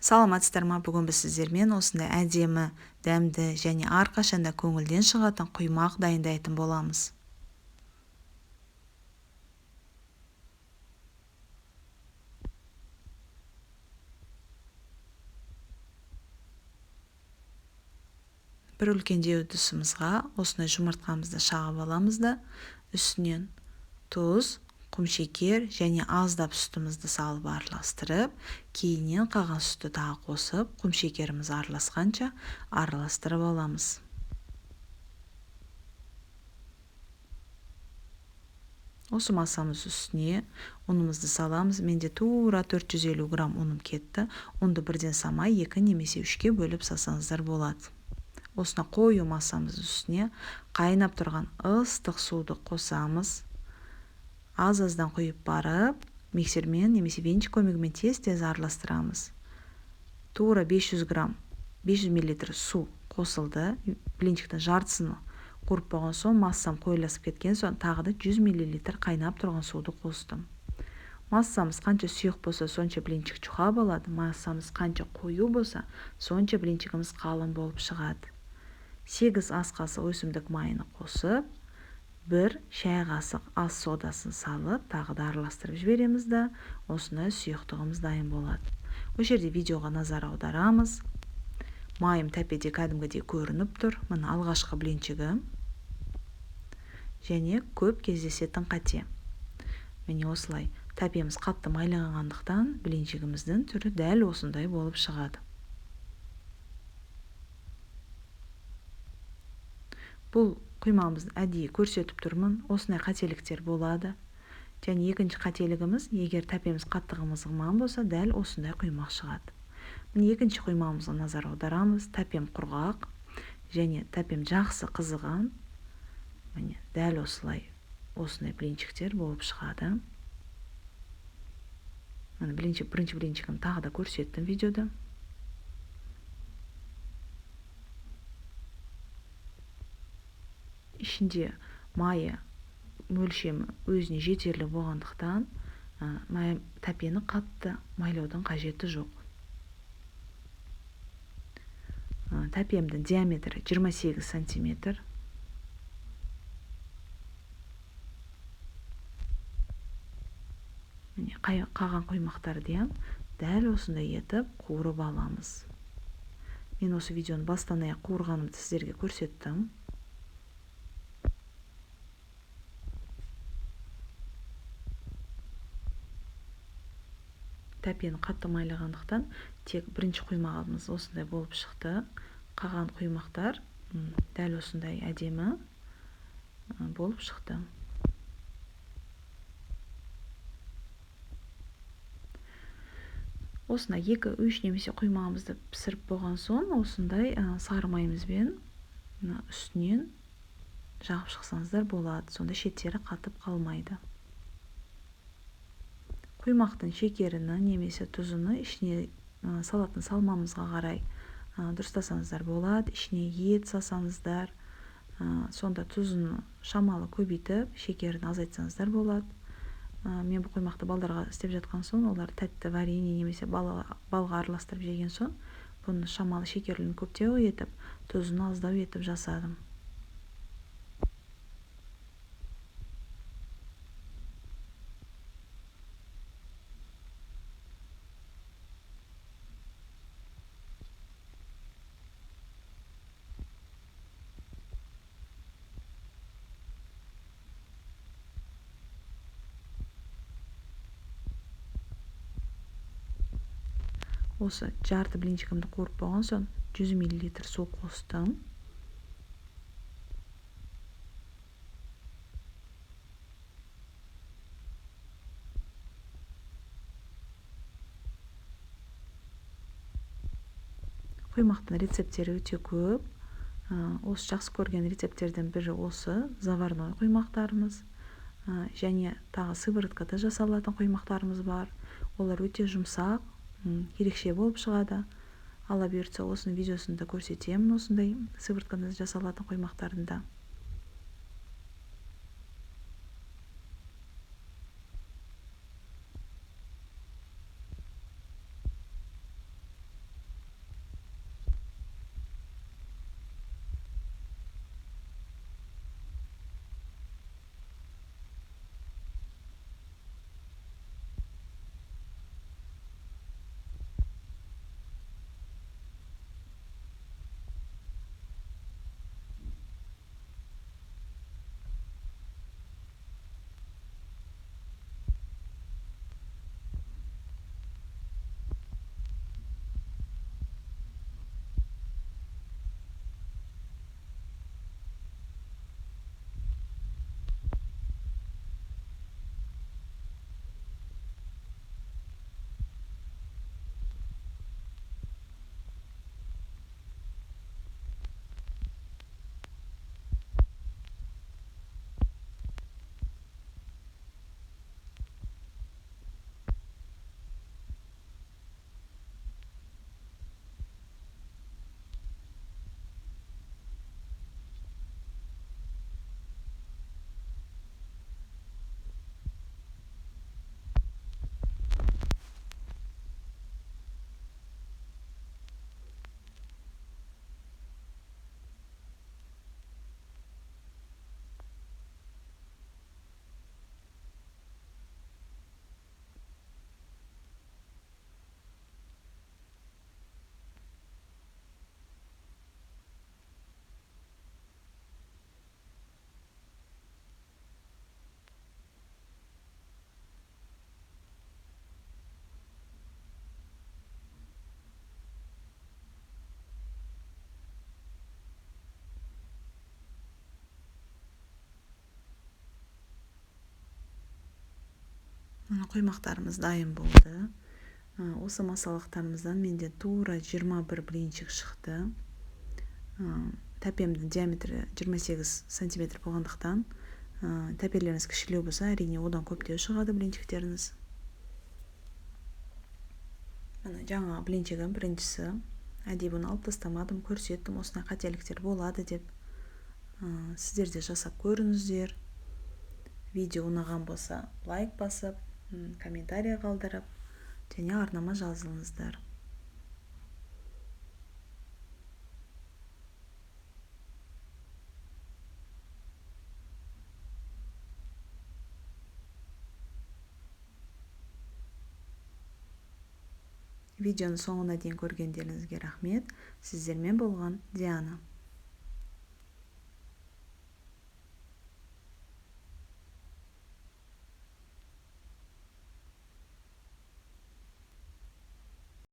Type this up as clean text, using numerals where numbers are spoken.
Саламатсыздар ма? Бүгін біз сіздермен осындай әдемі, дәмді және әрқашанда көңілден шығатын құймақ дайындайтын боламыз. Бір үлкендеу ыдысымызға осындай жұмыртқамызды шағып аламыз да, үстінен тұз, құмшекер және аздап сүтімізді салып араластырып, кейіннен қалған сүтті тағы қосып, құмшекеріміз араласқанша араластырып аламыз. Осы массамыз үстіне ұнымызды саламыз. Менде тура 450 грамм ұным кетті. Ұнды бірден самай 2 немесе 3-ке бөліп сасаңыздар болады. Осына қою массамыз үстіне қайнап тұрған ыстық суды қосамыз. Аз-аздан құйып барып, миксермен немесе венчик көмегімен тез-тез араластырамыз. Тура 500 грамм, 500 мл су қосылды. Блинчиктің жартысын қуырып болған соң, массам қойыласып кеткен соң, тағы да 100 мл қайнап тұрған суды қостым. Массамыз қанша сұйық болса, сонша блинчик жұқа болады. Массамыз қанша қою болса, сонша блинчигіміз қалың болып шығады. 8 ас қасы өсімдік майын қосып, 1 шай қасық ас содасын салып, тағы да араластырып жібереміз да, осындай сұйықтығымыз дайын болады. Осы жерде видеоға назар аударамыз. Майым тәпеде кәдімгідей көрініп тұр. Мына алғашқы блинчигім. Және көп кездесетін қате. Міне осылай тәпеміз қатты майланғандықтан блинчигіміздің түрі дәл осындай болып шығады. Бұл құймамызды әдейі көрсетіп тұрмын. Осындай қателіктер болады. Және екінші қателігіміз, егер тәпеміз қатты қымызғыман болса, дәл осындай құймақ шығады. Міне екінші құймамызға назар аударамыз. Тәпем құрғақ және тәпем жақсы қызыған. Міне дәл осындай блинчиктер болып шығады. Бірінші блинчигім тағы да көрсеттім видеода. Ішінде майы мөлшемі өзіне жетерлі болғандықтан тәпені қатты майлаудың қажеті жоқ. Тәпемдің диаметрі 28 сантиметр. Қалған құймақтарды дәл осындай етіп қуырып аламыз. Мен осы видеоны бастан аяқ қуырғанымды сіздерге көрсеттім. Тәпені қатты майлағандықтан тек бірінші құймағымыз осындай болып шықты. Қалған құймақтар дәл осындай әдемі болып шықты. Осына 2-3 немесе құймағымызды пісіріп болған соң, осындай сары майымызбен үстінен жағып шықсаңыздар болады. Сонда шеттері қатып қалмайды. Құймақтың шекеріні немесе тұзыны ішіне салатын салмамызға қарай дұрыстасаңыздар болады. Ішіне ет сасаңыздар, сонда тұзын шамалы көбейтіп, шекерін азайтсаңыздар болады. Мен бұл құймақты балдарға істеп жатқан соң, олар тәтті варенье немесе балға араластырып жеген соң, бұны шамалы шекерлін көптеу етіп, тұзын аздау етіп жасадым. Осы жарты блинчигімді қуырып болған соң 100 мл су қостым. Құймақтың рецепттері өте көп. Осы жақсы көрген рецепттерден бірі осы заварной құймақтарымыз. Және тағы сывороткада жасалатын құймақтарымыз бар. Олар өте жұмсақ, ерекше болып шығады. Алла бұйыртса, осының видеосында көрсетемін осындай сывороткада жасалатын құймақтарында. құймақтарымыз дайын болды. Осы масалықтарымыздан менде тура 21 блинчик шықты. Тәпемдің диаметрі 28 сантиметр болғандықтан, тәпелеріңіз кішілеу болса, әрине одан көптеу шығады блинчиктеріңіз. Жаңа блинчигім біріншісі. Әдейі алып тастамадым, көрсеттім, осындай қателіктер болады деп. Сіздер де жасап көріңіздер. Видео ұнаған болса, лайк басып, комментарий қалдырып, және арнама жазылыңыздар. Видеоны соңына дейін көргендеріңізге рахмет. Сіздермен болған Диана.